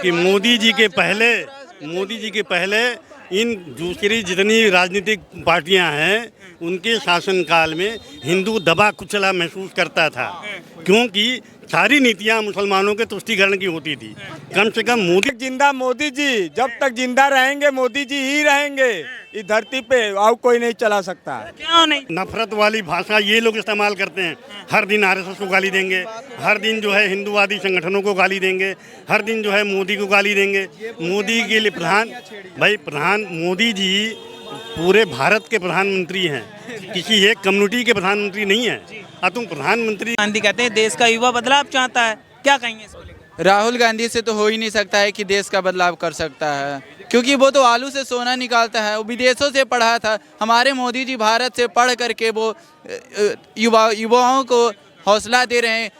कि मोदी जी के पहले इन दूसरी जितनी राजनीतिक पार्टियां हैं उनके शासनकाल में हिंदू दबा कुचला महसूस करता था, क्योंकि सारी नीतियां मुसलमानों के तुष्टीकरण की होती थी। कम से कम मोदी जी जब तक जिंदा रहेंगे मोदी जी ही रहेंगे इस धरती पे, और कोई नहीं चला सकता। क्यों नहीं? नफरत वाली भाषा ये लोग इस्तेमाल करते हैं। हर दिन आरएसएस को गाली देंगे, हर दिन जो है हिंदूवादी संगठनों को गाली देंगे, हर दिन जो है मोदी को गाली देंगे। मोदी के लिए मोदी जी पूरे भारत के प्रधानमंत्री हैं, किसी एक कम्युनिटी के प्रधानमंत्री नहीं है। और तुम प्रधानमंत्री गांधी कहते हैं देश का युवा बदलाव चाहता है, क्या कहेंगे इसको लेकर? राहुल गांधी से तो हो ही नहीं सकता है कि देश का बदलाव कर सकता है, क्योंकि वो तो आलू से सोना निकालता है। वो विदेशों से पढ़ा था, हमारे मोदी जी भारत से पढ़ करके वो युवाओं को हौसला दे रहे हैं।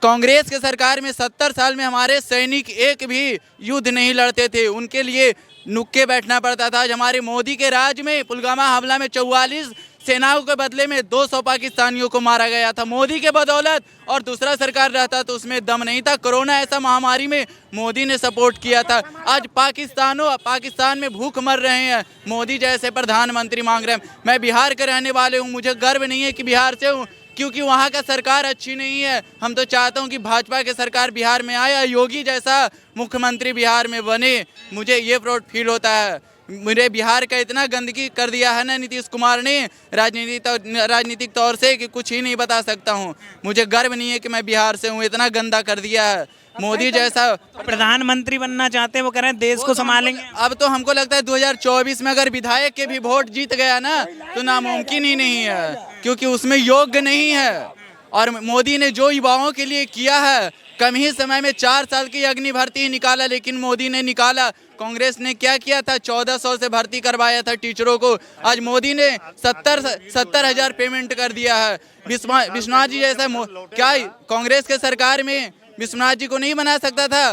कांग्रेस के सरकार में 70 साल में हमारे सैनिक एक भी युद्ध नहीं लड़ते थे, उनके लिए नुक्के बैठना पड़ता था। आज हमारे मोदी के राज में पुलवामा हमला में 44 सेनाओं के बदले में 200 पाकिस्तानियों को मारा गया था मोदी के बदौलत, और दूसरा सरकार रहता तो उसमें दम नहीं था। कोरोना ऐसा महामारी में मोदी ने सपोर्ट किया था। आज पाकिस्तान में भूख मर रहे हैं, मोदी जैसे प्रधानमंत्री मांग रहे हैं। मैं बिहार के रहने वाले हूँ, मुझे गर्व नहीं है कि बिहार से हूँ, क्योंकि वहाँ का सरकार अच्छी नहीं है। हम तो चाहता हूँ कि भाजपा की सरकार बिहार में आए, योगी जैसा मुख्यमंत्री बिहार में बने। मुझे ये प्राउड फील होता है। मेरे बिहार का इतना गंदगी कर दिया है ना नीतीश कुमार ने राजनीतिक तौर से कि कुछ ही नहीं बता सकता हूँ। मुझे गर्व नहीं है कि मैं बिहार से हूँ, इतना गंदा कर दिया है मोदी जैसा। प्रधानमंत्री बनना चाहते हैं, वो कह रहे हैं देश को संभालेंगे। अब तो हमको लगता है 2024 में अगर विधायक के भी वोट जीत गया ना तो नामुमकिन ही नहीं है, क्योंकि उसमें योग्य नहीं है। और मोदी ने जो युवाओं के लिए किया है, कम ही समय में 4 साल की अग्नि भर्ती ही निकाला, लेकिन मोदी ने निकाला। कांग्रेस ने क्या किया था? 1400 से भर्ती करवाया था टीचरों को, आज मोदी ने 70,000 पेमेंट कर दिया है। विश्वनाथ जी जैसा क्या कांग्रेस के सरकार में विश्वनाथ जी को नहीं बना सकता था,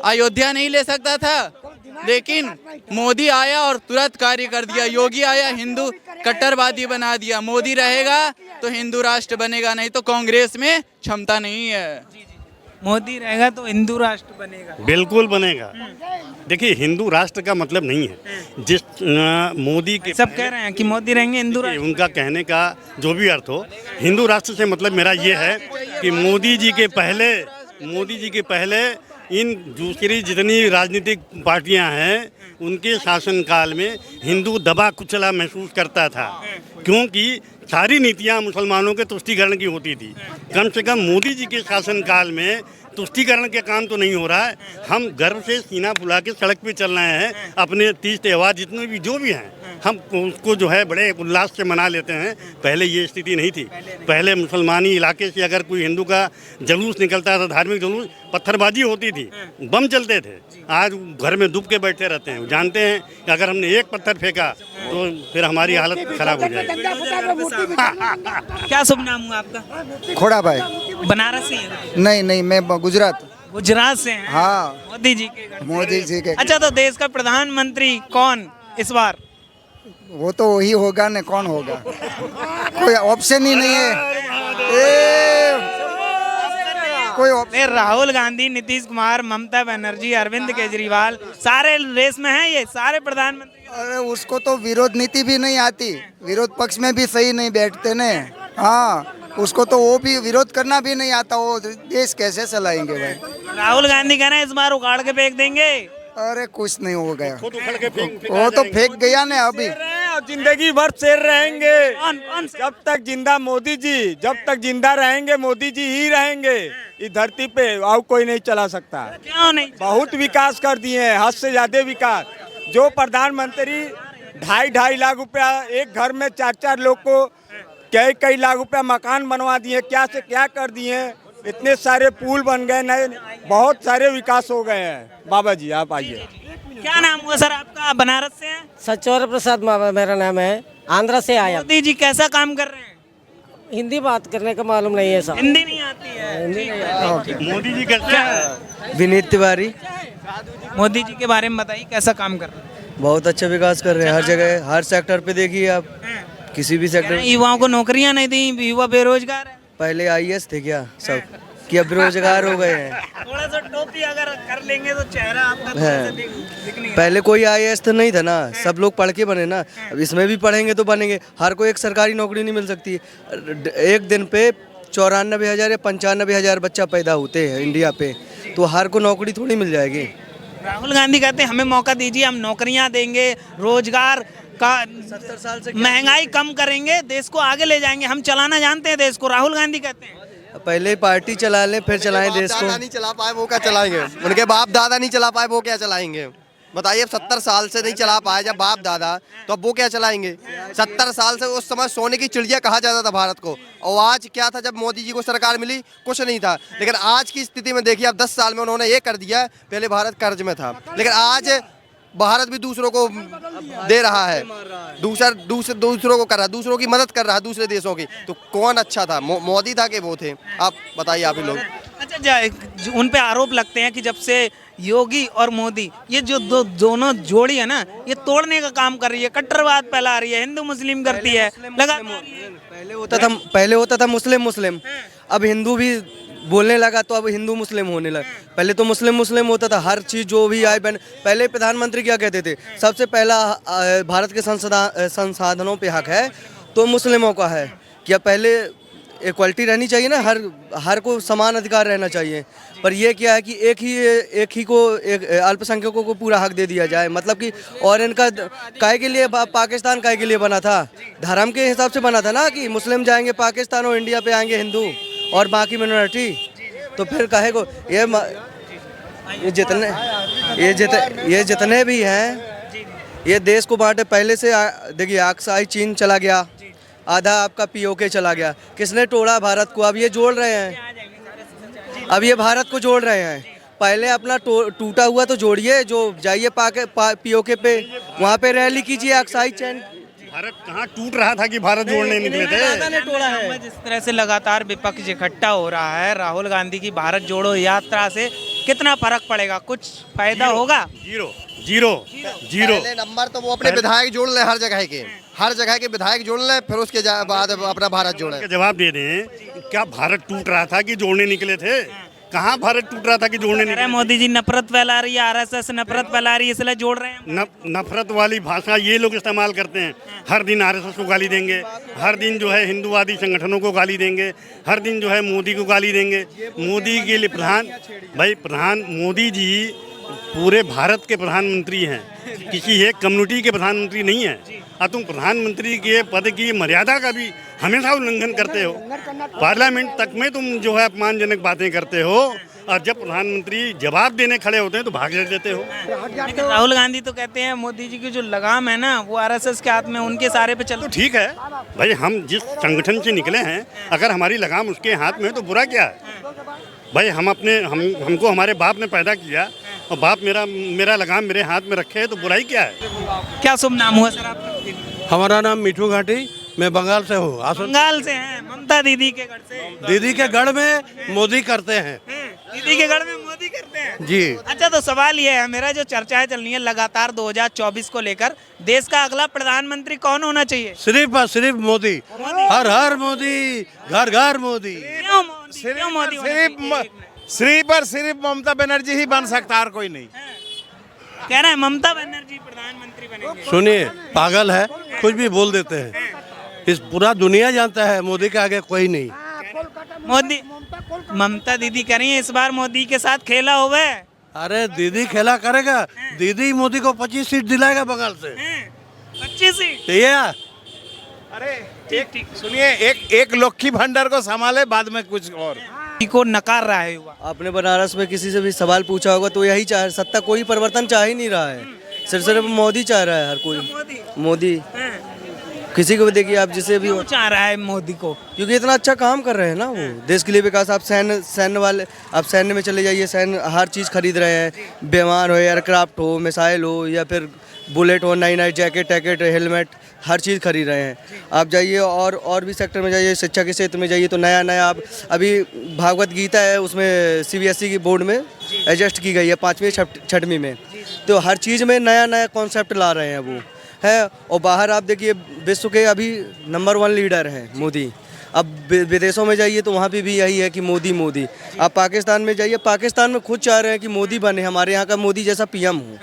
अयोध्या नहीं ले सकता था, लेकिन मोदी आया और तुरंत कार्य कर दिया। योगी आया, हिंदू कट्टरवादी बना दिया। मोदी रहेगा तो हिंदू राष्ट्र बनेगा, नहीं तो कांग्रेस में क्षमता नहीं है। मोदी रहेगा तो हिंदू राष्ट्र बनेगा। बिल्कुल बनेगा। देखिए, हिंदू राष्ट्र का मतलब नहीं है जिस मोदी के सब कह रहे हैं कि मोदी रहेंगे हिंदू राष्ट्र। उनका कहने का जो भी अर्थ हो, हिंदू राष्ट्र से मतलब मेरा ये है कि मोदी जी के पहले इन दूसरी जितनी राजनीतिक पार्टियां हैं उनके शासनकाल में हिंदू दबा कुचला महसूस करता था, क्योंकि सारी नीतियां मुसलमानों के तुष्टीकरण की होती थी। कम से कम मोदी जी के शासनकाल में तुष्टीकरण के काम तो नहीं हो रहा है। हम गर्व से सीना फुला के सड़क पे चल रहे हैं। अपने तीज त्यौहार जितने भी जो भी हैं हम उसको जो है बड़े उल्लास से मना लेते हैं। पहले ये स्थिति नहीं थी। पहले मुसलमानी इलाके से अगर कोई हिंदू का जुलूस निकलता था, धार्मिक जुलूस, पत्थरबाजी होती थी, बम चलते थे। आज घर में डूब के बैठे रहते हैं। जानते हैं कि अगर हमने एक पत्थर फेंका तो फिर हमारी हालत खराब हो जाएगी। क्या शुभ नाम हुआ आपका? खोड़ा भाई। बनारस से हैं? नहीं, मैं गुजरात से हैं। हाँ, मोदी जी के मोदी जी के। अच्छा, तो देश का प्रधानमंत्री कौन इस बार? वो तो वही होगा न, कौन होगा? कोई ऑप्शन ही नहीं है। राहुल गांधी, नीतीश कुमार, ममता बनर्जी, अरविंद केजरीवाल, सारे रेस में हैं, ये सारे प्रधानमंत्री। अरे उसको तो विरोध नीति भी नहीं आती, विरोध पक्ष में भी सही नहीं बैठते ने। हाँ, उसको तो वो भी विरोध करना भी नहीं आता, वो देश कैसे चलाएंगे भाई? राहुल गांधी कह रहे हैं इस बार उखाड़ के फेंक देंगे। अरे कुछ नहीं हो गया, वो तो फेंक गया ना अभी। जिंदगी भर शेर रहेंगे कौन से? जब तक जिंदा मोदी जी, जब तक जिंदा रहेंगे मोदी जी ही रहेंगे इस धरती पे, और कोई नहीं चला सकता। क्यों नहीं? बहुत विकास कर दिए हैं, हद से ज्यादा विकास। जो प्रधानमंत्री 2.5 लाख रुपया एक घर में 4 लोग को कई लाख रुपया मकान बनवा दिए, क्या से क्या कर दिए। इतने सारे पुल बन गए, नए बहुत सारे विकास हो गए हैं। बाबा जी आप आइए। क्या नाम हुआ सर आपका? बनारस से हैं? सचोर प्रसाद मेरा नाम है, आंध्रा से आया। मोदी जी कैसा काम कर रहे हैं? हिंदी बात करने का मालूम नहीं है सर। हिंदी नहीं आती है? हिंदी नहीं आती है। मोदी जी कैसे हैं? विनीत तिवारी। मोदी जी के बारे में बताइए, कैसा काम कर रहे हैं? बहुत अच्छा विकास कर रहे हैं, हर जगह हर सेक्टर पे देखिए आप, किसी भी सेक्टर। युवाओं को नौकरियां नहीं दी, युवा बेरोजगार है। पहले आईएएस थे क्या सब? कि अब बेरोजगार हो गए हैं। थोड़ा सा टोपी अगर कर लेंगे तो चेहरा आपका थोड़ा सा दिख नहीं पहले कोई IAS तो नहीं था ना, सब लोग पढ़ के बने ना, अब इसमें भी पढ़ेंगे तो बनेंगे। हर कोई एक सरकारी नौकरी नहीं मिल सकती। एक दिन पे 94,000 या 95,000 बच्चा पैदा होते हैं इंडिया पे, तो हर को नौकरी थोड़ी मिल जाएगी। राहुल गांधी कहते हैं हमें मौका दीजिए, हम नौकरियां देंगे, रोजगार का 70 साल से महंगाई कम करेंगे, देश को आगे ले जाएंगे, हम चलाना जानते हैं देश को, राहुल गांधी कहते हैं। पहले पार्टी चला लें फिर चलाएं देश को। दादा नहीं चला पाए वो क्या चलाएंगे, उनके बाप दादा नहीं चला पाए वो क्या चलाएंगे। बताइए, 70 साल से नहीं चला पाए जब बाप दादा, तो अब वो क्या चलाएंगे। 70 साल से उस समय सोने की चिड़िया कहा जाता था भारत को, और आज क्या था जब मोदी जी को सरकार मिली, कुछ नहीं था। लेकिन आज की स्थिति में देखिए, अब 10 साल में उन्होंने ये कर दिया, पहले भारत कर्ज में था, लेकिन आज भारत भी दूसरों को दे रहा है, दूसरों को कर रहा है, दूसरों की मदद कर रहा है, दूसरे देशों की। तो कौन अच्छा था, मोदी था कि वो थे? आप बताइए, आप ही लोग। अच्छा, उन पे आरोप लगते हैं कि जब से योगी और मोदी ये जो दोनों जोड़ी है ना, ये तोड़ने का काम कर रही है, कट्टरवाद फैला रही है, हिंदू मुस्लिम करती है। पहले होता था मुस्लिम, अब हिंदू भी बोलने लगा, तो अब हिंदू मुस्लिम होने लगा। पहले तो मुस्लिम होता था, हर चीज़ जो भी आए बहन। पहले प्रधानमंत्री क्या कहते थे, सबसे पहला भारत के संसाधनों पे हक है तो मुस्लिमों का है। क्या पहले इक्वलिटी रहनी चाहिए ना, हर को समान अधिकार रहना चाहिए। पर ये क्या है कि एक ही को अल्पसंख्यकों को पूरा हक दे दिया जाए, मतलब कि। और इनका काहे के लिए पाकिस्तान काहे के लिए बना था, धर्म के हिसाब से बना था ना, कि मुस्लिम जाएंगे पाकिस्तान और इंडिया पे आएंगे हिंदू और बाकी मिनोरिटी। तो फिर काहे को ये जितने भी हैं, ये देश को बांटे। पहले से देखिए, अक्साई चीन चला गया, आधा आपका POK चला गया, किसने तोड़ा भारत को। अब ये जोड़ रहे हैं, अब ये भारत को जोड़ रहे हैं। पहले अपना टूटा हुआ तो जोड़िए, जो जाइए POK पे, वहाँ पे रैली कीजिए। अक्साई चैन भारत कहाँ टूट रहा था कि भारत जोड़ने निकले थे। जिस तरह से लगातार विपक्ष इकट्ठा हो रहा है, राहुल गांधी की भारत जोड़ो यात्रा से कितना फर्क पड़ेगा, कुछ फायदा होगा? जीरो। पहले नंबर तो वो अपने विधायक जोड़ ले, हर जगह के विधायक जोड़ ले, फिर उसके बाद अपना भारत जोड़े। जवाब दे दें, क्या भारत टूट रहा था कि जोड़ने निकले थे? कहाँ भारत टूट रहा था कि जोड़ने निकले? मोदी जी नफरत फैला रही है, RSS नफरत फैला रही है, इसलिए जोड़ रहे हैं। नफरत वाली भाषा ये लोग इस्तेमाल करते हैं। हर दिन RSS को गाली देंगे, हर दिन जो है हिंदूवादी संगठनों को गाली देंगे, हर दिन जो है मोदी को गाली देंगे। मोदी के लिए मोदी जी पूरे भारत के प्रधानमंत्री हैं, किसी एक कम्युनिटी के प्रधानमंत्री नहीं है। और तुम प्रधानमंत्री के पद की मर्यादा का भी हमेशा उल्लंघन करते हो। पार्लियामेंट तक में तुम जो है अपमानजनक बातें करते हो, और जब प्रधानमंत्री जवाब देने खड़े होते हैं तो भाग देते हो। लेकिन राहुल गांधी तो कहते हैं मोदी जी की जो लगाम है ना, वो RSS के हाथ में, उनके सारे पे चल। तो ठीक है भाई, हम जिस संगठन से निकले हैं, अगर हमारी लगाम उसके हाथ में है तो बुरा क्या है भाई। हमको हमारे बाप ने पैदा किया, और बाप मेरा लगाम मेरे हाथ में रखे, तो बुराई क्या है? क्या शुभ नाम हुआ सर आपका? हमारा नाम मिठू घाटी, मैं बंगाल से हूँ। बंगाल से हैं, ममता दीदी के गढ़ से। दीदी के गढ़ में मोदी करते हैं। दीदी के गढ़ में मोदी करते हैं जी। अच्छा, तो सवाल ये है मेरा, जो चर्चाएं चल रही है लगातार 2024 को लेकर, देश का अगला प्रधानमंत्री कौन होना चाहिए? सिर्फ और सिर्फ मोदी, हर मोदी, घर घर मोदी। क्यों मोदी? सिर्फ और सिर्फ ममता बनर्जी ही बन सकता, और कोई नहीं। कह रहे हैं ममता बनर्जी प्रधानमंत्री बनेंगे। सुनिए, पागल है, कुछ भी बोल देते हैं। इस पूरा दुनिया जानता है मोदी के आगे कोई नहीं। मोदी, ममता दीदी कह रही है इस बार मोदी के साथ खेला होगा। अरे दीदी खेला करेगा, दीदी मोदी को 25 सीट दिलाएगा बंगाल से। 25 सीट? अरे ठीक सुनिए, एक लक्ष्मी भंडार को संभाले, बाद में कुछ और को नकार रहा है युवा। आपने बनारस में किसी से भी सवाल पूछा होगा तो यही चाह, सत्ता कोई परिवर्तन चाह ही नहीं रहा है, सिर्फ मोदी चाह रहा है। हर कोई मोदी, किसी को भी देखिए आप, जिसे भी चाह रहा है मोदी को, क्योंकि इतना अच्छा काम कर रहे हैं ना वो देश के लिए विकास। आप सैन्य वाले, आप सैन्य में चले जाइए, सैन्य हर चीज़ खरीद रहे हैं, विमान हो, एयरक्राफ्ट हो, मिसाइल हो, या फिर बुलेट हो, नई जैकेट, हेलमेट, हर चीज़ खरीद रहे हैं। आप जाइए और भी सेक्टर में जाइए, शिक्षा के क्षेत्र में जाइए, तो नया आप अभी भागवत गीता है, उसमें CBSE की बोर्ड में एडजस्ट की गई है 5वीं 6वीं में। तो हर चीज़ में नया कॉन्सेप्ट ला रहे हैं वो है। और बाहर आप देखिए, विश्व के अभी नंबर 1 लीडर हैं मोदी। अब विदेशों में जाइए तो वहाँ पे भी यही है कि मोदी मोदी। आप पाकिस्तान में जाइए, पाकिस्तान में खुद चाह रहे हैं कि मोदी बने, हमारे यहाँ का मोदी जैसा पीएम हो।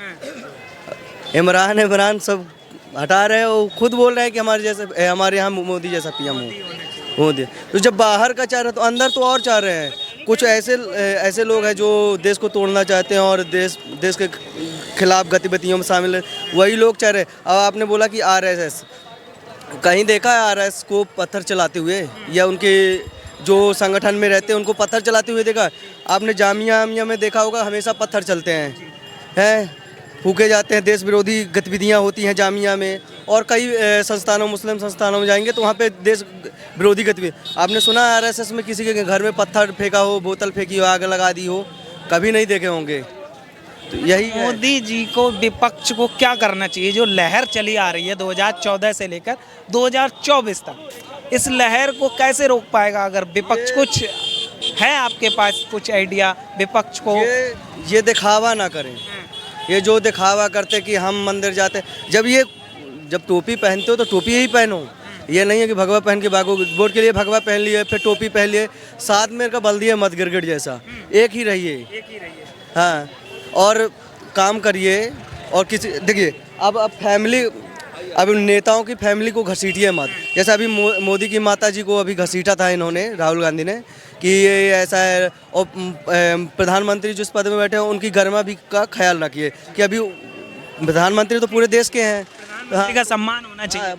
इमरान सब हटा रहे हैं, वो खुद बोल रहे हैं कि हमारे यहाँ मोदी जैसा पीएम हो मोदी। तो जब बाहर का चाह रहे हैं तो अंदर तो और चाह रहे हैं। कुछ ऐसे लोग हैं जो देश को तोड़ना चाहते हैं और देश के खिलाफ गतिविधियों में शामिल है, वही लोग चाह रहे हैं। अब आपने बोला कि आरएसएस, कहीं देखा है आरएसएस को पत्थर चलाते हुए, या उनके जो संगठन में रहते हैं उनको पत्थर चलाते हुए देखा? आपने जामिया में देखा होगा, हमेशा पत्थर चलते हैं, फूके जाते हैं, देश विरोधी गतिविधियां होती हैं जामिया में। और कई संस्थानों, मुस्लिम संस्थानों में जाएंगे तो वहाँ पे देश विरोधी गतिविधि। आपने सुना आरएसएस में किसी के घर में पत्थर फेंका हो, बोतल फेंकी हो, आग लगा दी हो? कभी नहीं देखे होंगे। तो यही मोदी जी को, विपक्ष को क्या करना चाहिए? जो लहर चली आ रही है 2014 से लेकर 2024 तक, इस लहर को कैसे रोक पाएगा? अगर विपक्ष कुछ है आपके पास कुछ आइडिया विपक्ष को? ये दिखावा ना करें। ये जो दिखावा करते कि हम मंदिर जाते, जब टोपी पहनते हो तो टोपी ही पहनो। ये नहीं है कि भगवा पहन के भागो, वोट के लिए भगवा पहन लिए फिर टोपी पहन लिए, साथ में का बल्दी है मत गिरगिट जैसा। एक ही रहिए। हाँ, और काम करिए। और किसी देखिए, अब फैमिली, अब नेताओं की फैमिली को घसीटिए मत। जैसे अभी मोदी की माता जी को अभी घसीटा था इन्होंने, राहुल गांधी ने, कि ये ऐसा है। और प्रधानमंत्री जिस पद में बैठे हैं उनकी गरिमा भी का ख्याल रखिए कि अभी प्रधानमंत्री तो पूरे देश के हैं, प्रधानमंत्री का सम्मान होना चाहिए।